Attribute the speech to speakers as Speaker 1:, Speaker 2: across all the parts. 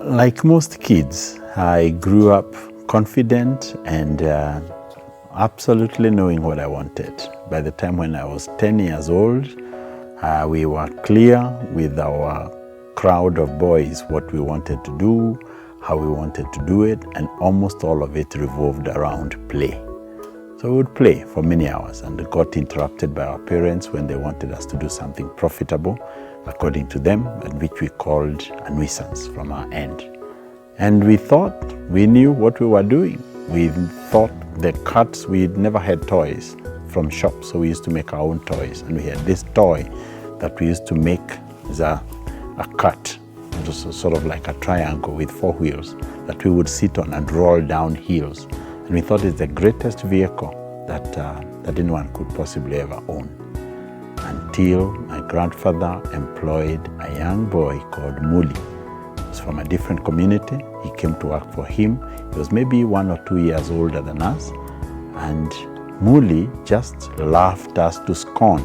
Speaker 1: Like most kids, I grew up confident and absolutely knowing what I wanted. By the time when I was 10 years old, we were clear with our crowd of boys what we wanted to do, how we wanted to do it, and almost all of it revolved around play. So we would play for many hours and got interrupted by our parents when they wanted us to do something profitable, according to them, and which we called a nuisance from our end. And we thought we knew what we were doing. We thought the cats, we never had toys from shops, so we used to make our own toys. And we had this toy that we used to make as a cat, sort of like a triangle with 4 wheels that we would sit on and roll down hills. And we thought it's the greatest vehicle that anyone could possibly ever own. Until my grandfather employed a young boy called Muli. He was from a different community. He came to work for him. He was maybe 1 or 2 years older than us. And Muli just laughed us to scorn.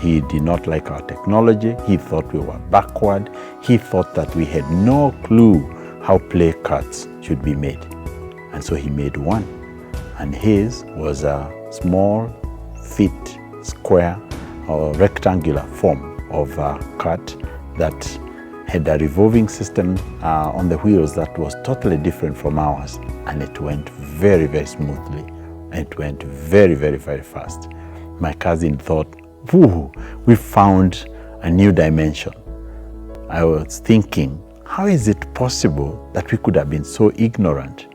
Speaker 1: He did not like our technology. He thought we were backward. He thought that we had no clue how play cards should be made. And so he made one. And his was a small, fit, square, or rectangular form of a cart that had a revolving system on the wheels that was totally different from ours. And it went very, very smoothly. And it went very, very, very fast. My cousin thought, "Woo, we found a new dimension." I was thinking, how is it possible that we could have been so ignorant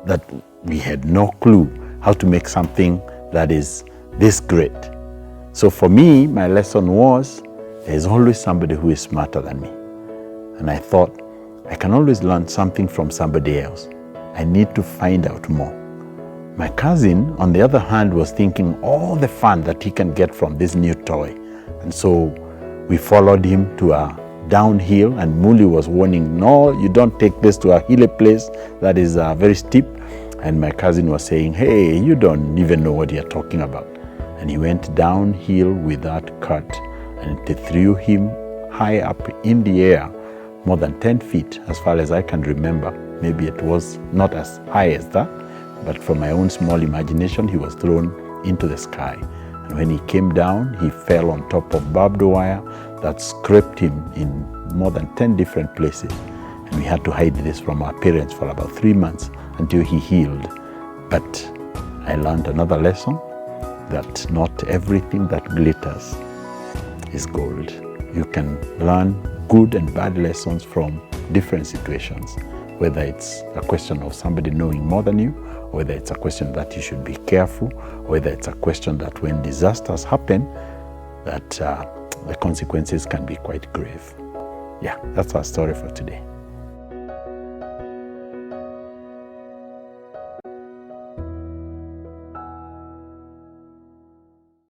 Speaker 1: that we had no clue how to make something that is this great? So for me, my lesson was, there's always somebody who is smarter than me. And I thought, I can always learn something from somebody else. I need to find out more. My cousin, on the other hand, was thinking all the fun that he can get from this new toy. And so we followed him to a downhill, and Muli was warning, "No, you don't take this to a hilly place that is very steep." And my cousin was saying, "Hey, you don't even know what you're talking about." And he went downhill with that cart, and it threw him high up in the air, more than 10 feet, as far as I can remember. Maybe it was not as high as that, but from my own small imagination, he was thrown into the sky. And when he came down, he fell on top of barbed wire that scraped him in more than 10 different places. And we had to hide this from our parents for about 3 months until he healed. But I learned another lesson, that not everything that glitters is gold. You can learn good and bad lessons from different situations, whether it's a question of somebody knowing more than you, whether it's a question that you should be careful, whether it's a question that when disasters happen, that the consequences can be quite grave. Yeah, that's our story for today.